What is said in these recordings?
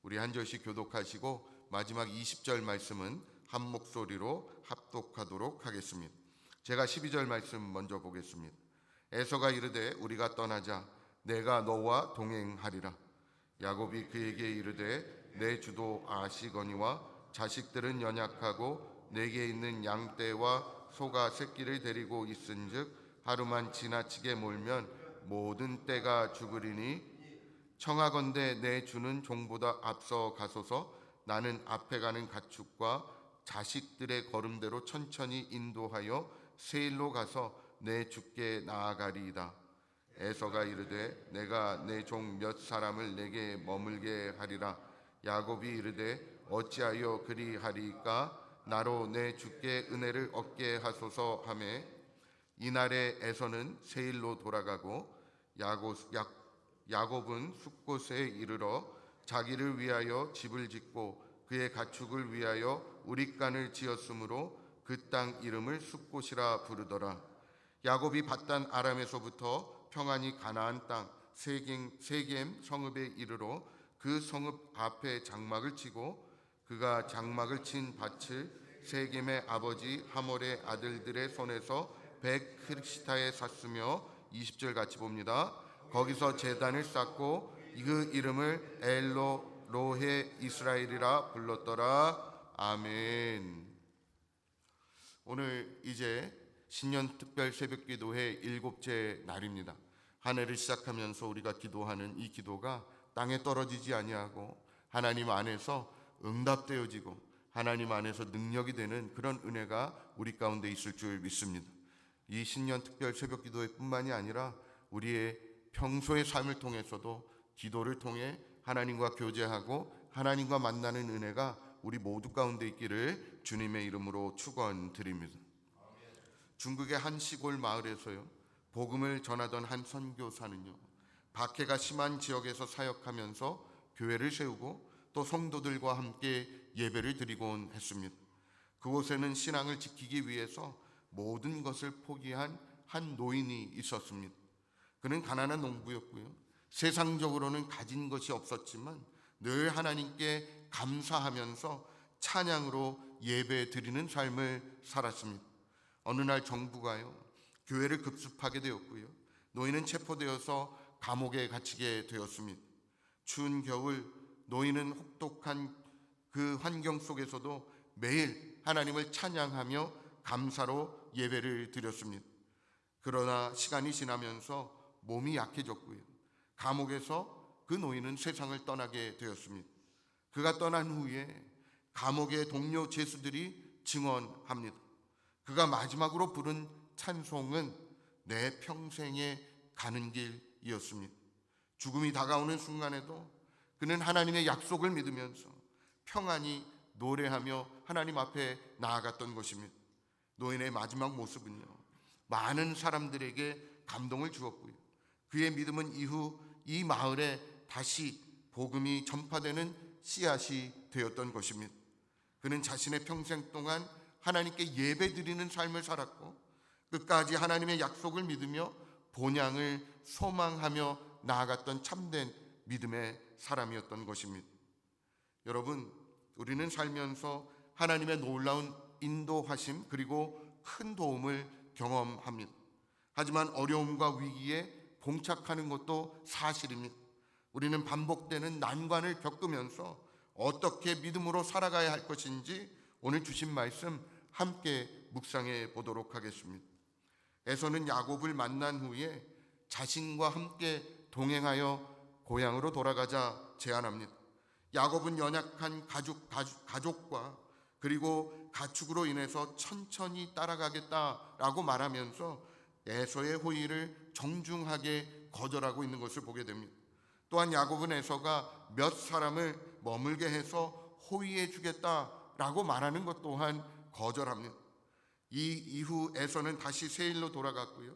우리 한 절씩 교독하시고 마지막 20절 말씀은 한 목소리로 합독하도록 하겠습니다. 제가 12절 말씀 먼저 보겠습니다. 에서가 이르되 우리가 떠나자 내가 너와 동행하리라. 야곱이 그에게 이르되 내 주도 아시거니와 자식들은 연약하고 내게 있는 양떼와 소가 새끼를 데리고 있은즉 하루만 지나치게 몰면 모든 떼가 죽으리니 청하건대 내 주는 종보다 앞서 가소서. 나는 앞에 가는 가축과 자식들의 걸음대로 천천히 인도하여 세일로 가서 내 주께 나아가리이다. 에서가 이르되 내가 내 종 몇 사람을 내게 머물게 하리라. 야곱이 이르되 어찌하여 그리하리까? 나로 내 주께 은혜를 얻게 하소서 하매 이날에 에서는 세일로 돌아가고 야곱은 숫곳에 이르러 자기를 위하여 집을 짓고 그의 가축을 위하여 우릿간을 지었으므로 그 땅 이름을 숫곳이라 부르더라. 야곱이 밧단 아람에서부터 평안히 가나안 땅 세겜 성읍에 이르러 그 성읍 앞에 장막을 치고 그가 장막을 친 밭을 세겜의 아버지 하몰의 아들들의 손에서 백크리시타에 샀으며 20절 같이 봅니다. 거기서 제단을 쌓고 그 이름을 엘로 로헤 이스라엘이라 불렀더라. 아멘. 오늘 이제 신년 특별 새벽기도회 7째 날입니다. 한 해를 시작하면서 우리가 기도하는 이 기도가 땅에 떨어지지 아니하고 하나님 안에서 응답되어지고 하나님 안에서 능력이 되는 그런 은혜가 우리 가운데 있을 줄 믿습니다. 이 신년 특별 새벽기도회 뿐만이 아니라 우리의 평소의 삶을 통해서도 기도를 통해 하나님과 교제하고 하나님과 만나는 은혜가 우리 모두 가운데 있기를 주님의 이름으로 축원드립니다. 중국의 한 시골 마을에서요, 복음을 전하던 한 선교사는요, 박해가 심한 지역에서 사역하면서 교회를 세우고 또 성도들과 함께 예배를 드리곤 했습니다. 그곳에는 신앙을 지키기 위해서 모든 것을 포기한 한 노인이 있었습니다. 그는 가난한 농부였고요, 세상적으로는 가진 것이 없었지만 늘 하나님께 감사하면서 찬양으로 예배 드리는 삶을 살았습니다. 어느 날 정부가요, 교회를 급습하게 되었고요, 노인은 체포되어서 감옥에 갇히게 되었습니다. 추운 겨울 노인은 혹독한 그 환경 속에서도 매일 하나님을 찬양하며 감사로 예배를 드렸습니다. 그러나 시간이 지나면서 몸이 약해졌고요, 감옥에서 그 노인은 세상을 떠나게 되었습니다. 그가 떠난 후에 감옥의 동료 죄수들이 증언합니다. 그가 마지막으로 부른 찬송은 내 평생에 가는 길이었습니다. 죽음이 다가오는 순간에도 그는 하나님의 약속을 믿으면서 평안히 노래하며 하나님 앞에 나아갔던 것입니다. 노인의 마지막 모습은요, 많은 사람들에게 감동을 주었고요, 그의 믿음은 이후 이 마을에 다시 복음이 전파되는 씨앗이 되었던 것입니다. 그는 자신의 평생 동안 하나님께 예배드리는 삶을 살았고 끝까지 하나님의 약속을 믿으며 본향을 소망하며 나아갔던 참된 믿음의 사람이었던 것입니다. 여러분, 우리는 살면서 하나님의 놀라운 인도하심 그리고 큰 도움을 경험합니다. 하지만 어려움과 위기에 봉착하는 것도 사실입니다. 우리는 반복되는 난관을 겪으면서 어떻게 믿음으로 살아가야 할 것인지 오늘 주신 말씀 함께 묵상해 보도록 하겠습니다. 에서는 야곱을 만난 후에 자신과 함께 동행하여 고향으로 돌아가자 제안합니다. 야곱은 연약한 가족과 그리고 가축으로 인해서 천천히 따라가겠다라고 말하면서 에서의 호의를 정중하게 거절하고 있는 것을 보게 됩니다. 또한 야곱은 에서가 몇 사람을 머물게 해서 호의해 주겠다라고 말하는 것 또한 거절합니다. 이 이후 에서는 다시 세일로 돌아갔고요,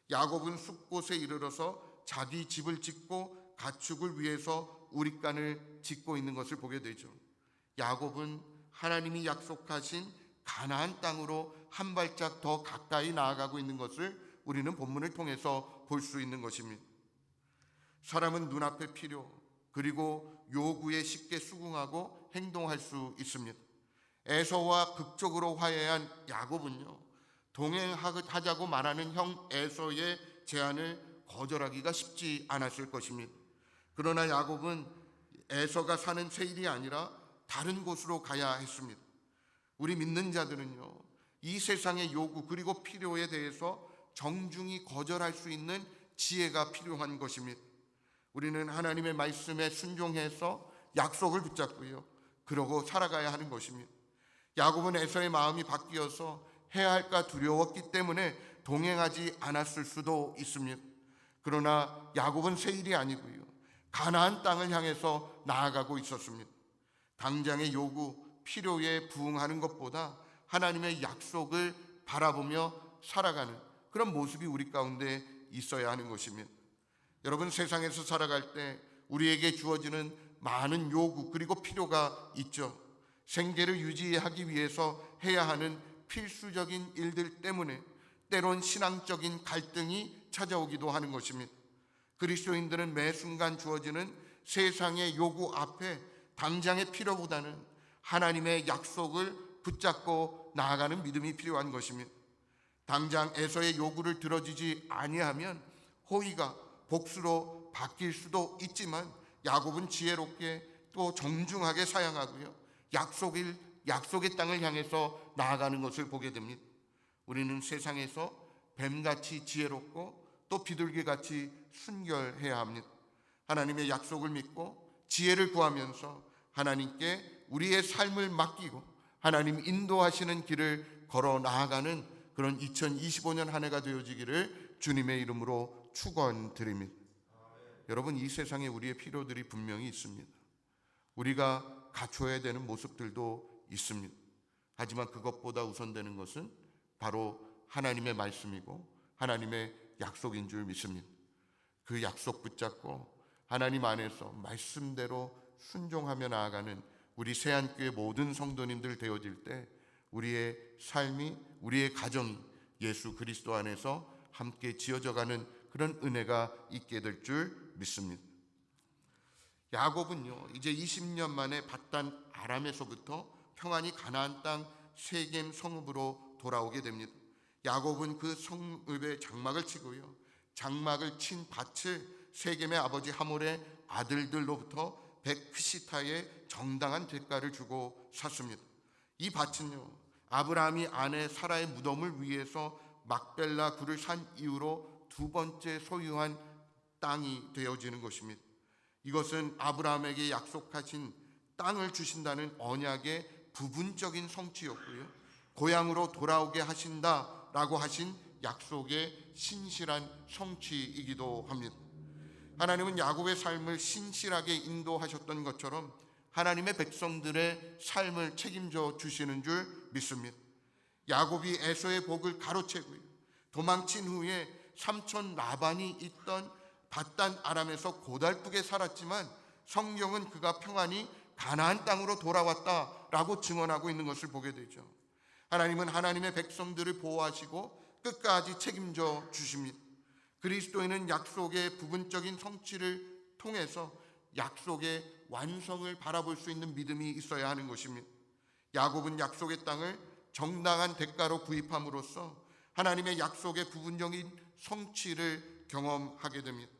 야곱은 숫곳에 이르러서 자기 집을 짓고 가축을 위해서 우릿간을 짓고 있는 것을 보게 되죠. 야곱은 하나님이 약속하신 가나안 땅으로 한 발짝 더 가까이 나아가고 있는 것을 우리는 본문을 통해서 볼 수 있는 것입니다. 사람은 눈앞의 필요, 그리고 요구에 쉽게 수긍하고 행동할 수 있습니다. 에서와 극적으로 화해한 야곱은요, 동행하자고 말하는 형 에서의 제안을 거절하기가 쉽지 않았을 것입니다. 그러나 야곱은 에서가 사는 세일이 아니라 다른 곳으로 가야 했습니다. 우리 믿는 자들은요, 이 세상의 요구 그리고 필요에 대해서 정중히 거절할 수 있는 지혜가 필요한 것입니다. 우리는 하나님의 말씀에 순종해서 약속을 붙잡고요, 그러고 살아가야 하는 것입니다. 야곱은 에서의 마음이 바뀌어서 해야 할까 두려웠기 때문에 동행하지 않았을 수도 있습니다. 그러나 야곱은 세일이 아니고요, 가나안 땅을 향해서 나아가고 있었습니다. 당장의 요구, 필요에 부응하는 것보다 하나님의 약속을 바라보며 살아가는 그런 모습이 우리 가운데 있어야 하는 것입니다. 여러분, 세상에서 살아갈 때 우리에게 주어지는 많은 요구 그리고 필요가 있죠. 생계를 유지하기 위해서 해야 하는 필수적인 일들 때문에 때론 신앙적인 갈등이 찾아오기도 하는 것입니다. 그리스도인들은 매 순간 주어지는 세상의 요구 앞에 당장의 필요보다는 하나님의 약속을 붙잡고 나아가는 믿음이 필요한 것입니다. 당장 에서의 요구를 들어주지 아니하면 호의가 복수로 바뀔 수도 있지만 야곱은 지혜롭게 또 정중하게 사양하고요, 약속의 땅을 향해서 나아가는 것을 보게 됩니다. 우리는 세상에서 뱀같이 지혜롭고 또 비둘기같이 순결해야 합니다. 하나님의 약속을 믿고 지혜를 구하면서 하나님께 우리의 삶을 맡기고 하나님 인도하시는 길을 걸어 나아가는 그런 2025년 한 해가 되어지기를 주님의 이름으로 축원드립니다. 여러분, 이 세상에 우리의 필요들이 분명히 있습니다. 우리가 갖춰야 되는 모습들도 있습니다. 하지만 그것보다 우선되는 것은 바로 하나님의 말씀이고 하나님의 약속인 줄 믿습니다. 그 약속 붙잡고 하나님 안에서 말씀대로 순종하며 나아가는 우리 새안교회 모든 성도님들 되어질 때 우리의 삶이, 우리의 가정이 예수 그리스도 안에서 함께 지어져가는 그런 은혜가 있게 될 줄 믿습니다. 야곱은요, 이제 20년 만에 밧단 아람에서부터 평안히 가나안 땅 세겜 성읍으로 돌아오게 됩니다. 야곱은 그 성읍에 장막을 치고요, 장막을 친 밭을 세겜의 아버지 하몰의 아들들로부터 백시타의 정당한 대가를 주고 샀습니다. 이 밭은요, 아브라함이 아내 사라의 무덤을 위해서 막벨라 굴을 산 이후로 두 번째 소유한 땅이 되어지는 것입니다. 이것은 아브라함에게 약속하신 땅을 주신다는 언약의 부분적인 성취였고요, 고향으로 돌아오게 하신다라고 하신 약속의 신실한 성취이기도 합니다. 하나님은 야곱의 삶을 신실하게 인도하셨던 것처럼 하나님의 백성들의 삶을 책임져 주시는 줄 믿습니다. 야곱이 에서의 복을 가로채고요, 도망친 후에 삼촌 라반이 있던 밧단 아람에서 고달프게 살았지만 성경은 그가 평안히 가나안 땅으로 돌아왔다라고 증언하고 있는 것을 보게 되죠. 하나님은 하나님의 백성들을 보호하시고 끝까지 책임져 주십니다. 그리스도인은 약속의 부분적인 성취를 통해서 약속의 완성을 바라볼 수 있는 믿음이 있어야 하는 것입니다. 야곱은 약속의 땅을 정당한 대가로 구입함으로써 하나님의 약속의 부분적인 성취를 경험하게 됩니다.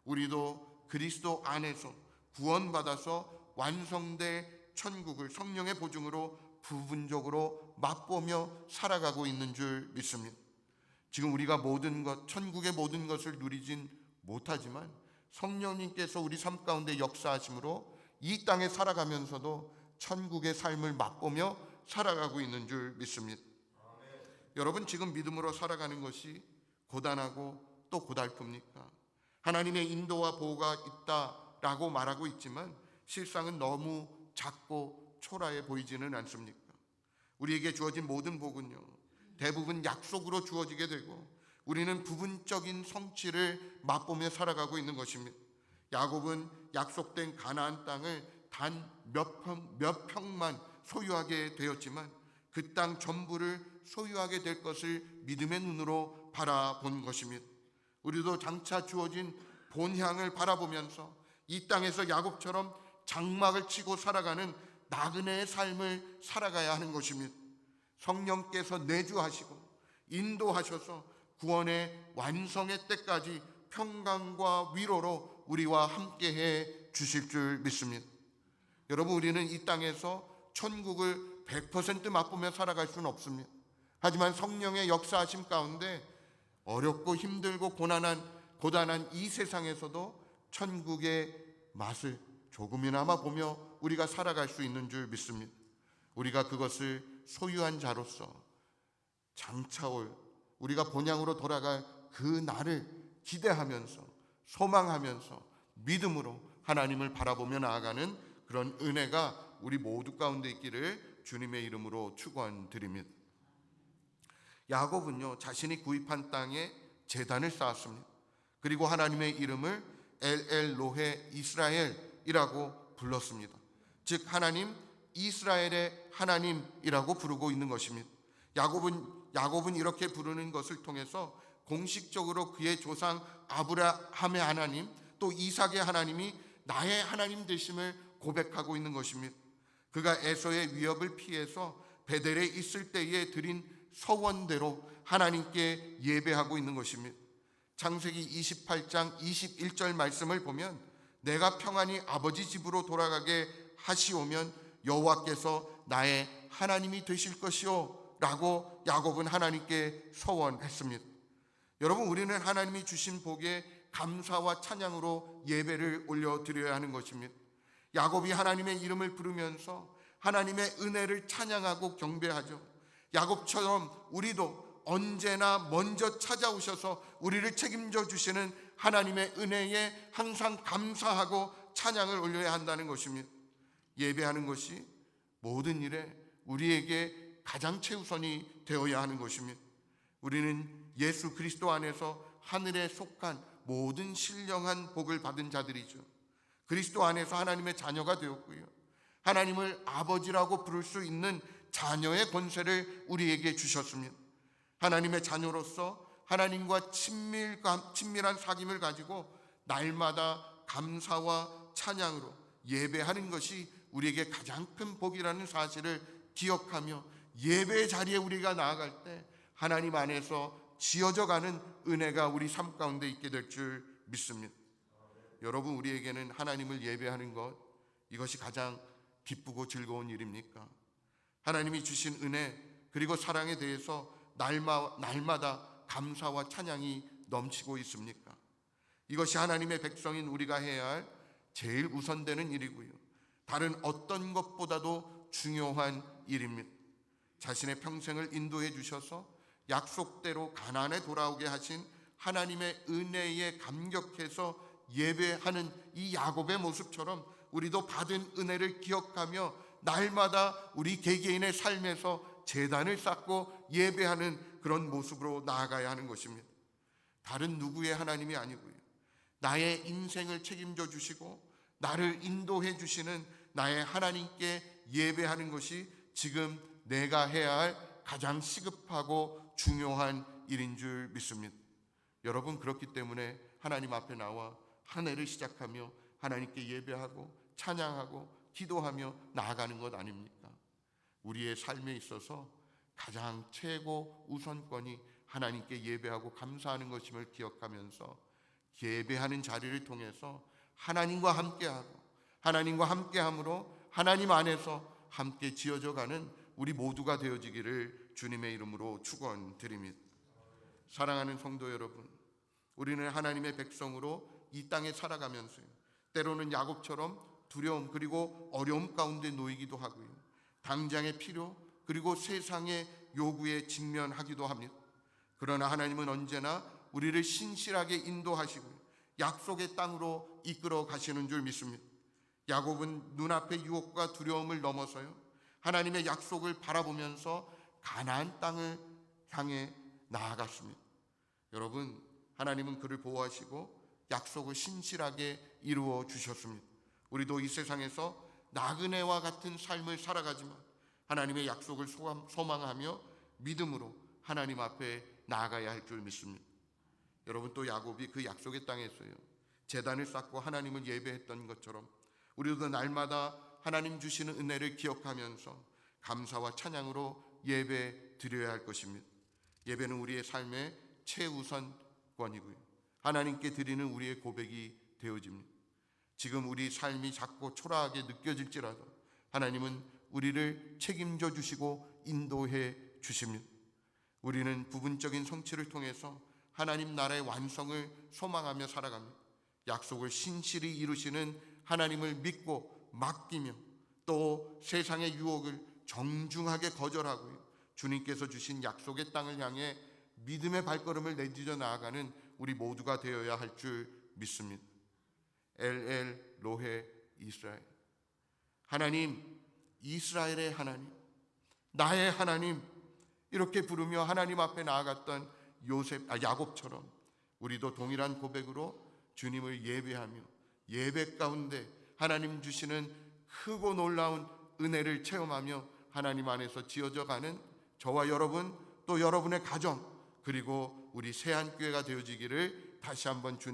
우리도 그리스도 안에서 구원받아서 완성될 천국을 성령의 보증으로 부분적으로 맛보며 살아가고 있는 줄 믿습니다. 지금 우리가 모든 것, 천국의 모든 것을 누리진 못하지만 성령님께서 우리 삶 가운데 역사하심으로 이 땅에 살아가면서도 천국의 삶을 맛보며 살아가고 있는 줄 믿습니다. 여러분, 지금 믿음으로 살아가는 것이 고단하고 또 고달픕니까? 하나님의 인도와 보호가 있다라고 말하고 있지만 실상은 너무 작고 초라해 보이지는 않습니까? 우리에게 주어진 모든 복은요, 대부분 약속으로 주어지게 되고 우리는 부분적인 성취를 맛보며 살아가고 있는 것입니다. 야곱은 약속된 가나안 땅을 단 몇 평만 소유하게 되었지만 그 땅 전부를 소유하게 될 것을 믿음의 눈으로 바라본 것입니다. 우리도 장차 주어진 본향을 바라보면서 이 땅에서 야곱처럼 장막을 치고 살아가는 나그네의 삶을 살아가야 하는 것입니다. 성령께서 내주하시고 인도하셔서 구원의 완성의 때까지 평강과 위로로 우리와 함께해 주실 줄 믿습니다. 여러분, 우리는 이 땅에서 천국을 100% 맛보며 살아갈 수는 없습니다. 하지만 성령의 역사하심 가운데 어렵고 힘들고 고단한 이 세상에서도 천국의 맛을 조금이나마 보며 우리가 살아갈 수 있는 줄 믿습니다. 우리가 그것을 소유한 자로서 장차올 우리가 본향으로 돌아갈 그 날을 기대하면서 소망하면서 믿음으로 하나님을 바라보며 나아가는 그런 은혜가 우리 모두 가운데 있기를 주님의 이름으로 축원드립니다. 야곱은요, 자신이 구입한 땅에 제단을 쌓았습니다. 그리고 하나님의 이름을 엘엘로헤 이스라엘이라고 불렀습니다. 즉 하나님, 이스라엘의 하나님이라고 부르고 있는 것입니다. 야곱은 이렇게 부르는 것을 통해서 공식적으로 그의 조상 아브라함의 하나님, 또 이삭의 하나님이 나의 하나님 되심을 고백하고 있는 것입니다. 그가 에서의 위협을 피해서 베델에 있을 때에 드린 서원대로 하나님께 예배하고 있는 것입니다. 창세기 28장 21절 말씀을 보면 내가 평안히 아버지 집으로 돌아가게 하시오면 여호와께서 나의 하나님이 되실 것이요 라고 야곱은 하나님께 서원했습니다. 여러분, 우리는 하나님이 주신 복에 감사와 찬양으로 예배를 올려드려야 하는 것입니다. 야곱이 하나님의 이름을 부르면서 하나님의 은혜를 찬양하고 경배하죠. 야곱처럼 우리도 언제나 먼저 찾아오셔서 우리를 책임져 주시는 하나님의 은혜에 항상 감사하고 찬양을 올려야 한다는 것입니다. 예배하는 것이 모든 일에 우리에게 가장 최우선이 되어야 하는 것입니다. 우리는 예수 그리스도 안에서 하늘에 속한 모든 신령한 복을 받은 자들이죠. 그리스도 안에서 하나님의 자녀가 되었고요, 하나님을 아버지라고 부를 수 있는 자녀의 권세를 우리에게 주셨습니다. 하나님의 자녀로서 하나님과 친밀한 사귐을 가지고 날마다 감사와 찬양으로 예배하는 것이 우리에게 가장 큰 복이라는 사실을 기억하며 예배의 자리에 우리가 나아갈 때 하나님 안에서 지어져가는 은혜가 우리 삶 가운데 있게 될 줄 믿습니다. 여러분, 우리에게는 하나님을 예배하는 것, 이것이 가장 기쁘고 즐거운 일입니까? 하나님이 주신 은혜 그리고 사랑에 대해서 날마다 감사와 찬양이 넘치고 있습니까? 이것이 하나님의 백성인 우리가 해야 할 제일 우선되는 일이고요, 다른 어떤 것보다도 중요한 일입니다. 자신의 평생을 인도해 주셔서 약속대로 가나안에 돌아오게 하신 하나님의 은혜에 감격해서 예배하는 이 야곱의 모습처럼 우리도 받은 은혜를 기억하며 날마다 우리 개개인의 삶에서 제단을 쌓고 예배하는 그런 모습으로 나아가야 하는 것입니다. 다른 누구의 하나님이 아니고요, 나의 인생을 책임져 주시고 나를 인도해 주시는 나의 하나님께 예배하는 것이 지금 내가 해야 할 가장 시급하고 중요한 일인 줄 믿습니다. 여러분, 그렇기 때문에 하나님 앞에 나와 한 해를 시작하며 하나님께 예배하고 찬양하고 기도하며 나아가는 것 아닙니까? 우리의 삶에 있어서 가장 최고 우선권이 하나님께 예배하고 감사하는 것임을 기억하면서 예배하는 자리를 통해서 하나님과 함께하고 하나님과 함께함으로 하나님 안에서 함께 지어져가는 우리 모두가 되어지기를 주님의 이름으로 축원드립니다. 사랑하는 성도 여러분, 우리는 하나님의 백성으로 이 땅에 살아가면서요, 때로는 야곱처럼 두려움 그리고 어려움 가운데 놓이기도 하고요, 당장의 필요 그리고 세상의 요구에 직면하기도 합니다. 그러나 하나님은 언제나 우리를 신실하게 인도하시고 약속의 땅으로 이끌어 가시는 줄 믿습니다. 야곱은 눈앞의 유혹과 두려움을 넘어서요, 하나님의 약속을 바라보면서 가나안 땅을 향해 나아갔습니다. 여러분, 하나님은 그를 보호하시고 약속을 신실하게 이루어 주셨습니다. 우리도 이 세상에서 나그네와 같은 삶을 살아가지만 하나님의 약속을 소망하며 믿음으로 하나님 앞에 나아가야 할 줄 믿습니다. 여러분, 또 야곱이 그 약속의 땅에서요, 제단을 쌓고 하나님을 예배했던 것처럼 우리도 날마다 하나님 주시는 은혜를 기억하면서 감사와 찬양으로 예배 드려야 할 것입니다. 예배는 우리의 삶의 최우선권이고요, 하나님께 드리는 우리의 고백이 되어집니다. 지금 우리 삶이 작고 초라하게 느껴질지라도 하나님은 우리를 책임져 주시고 인도해 주십니다. 우리는 부분적인 성취를 통해서 하나님 나라의 완성을 소망하며 살아갑니다. 약속을 신실히 이루시는 하나님을 믿고 맡기며 또 세상의 유혹을 정중하게 거절하고요, 주님께서 주신 약속의 땅을 향해 믿음의 발걸음을 내디뎌 나아가는 우리 모두가 되어야 할 줄 믿습니다. 엘엘 로헤 이스라엘, 하나님, 이스라엘의 하나님, 나의 하나님, 이렇게 부르며 하나님 앞에 나아갔던 야곱처럼 우리도 동일한 고백으로 주님을 예배하며 예배 가운데 하나님 주시는 크고 놀라운 은혜를 체험하며 하나님 안에서 지어져가는 저와 여러분, 또 여러분의 가정, 그리고 우리 새한교회가 되어지기를 다시 한번 주님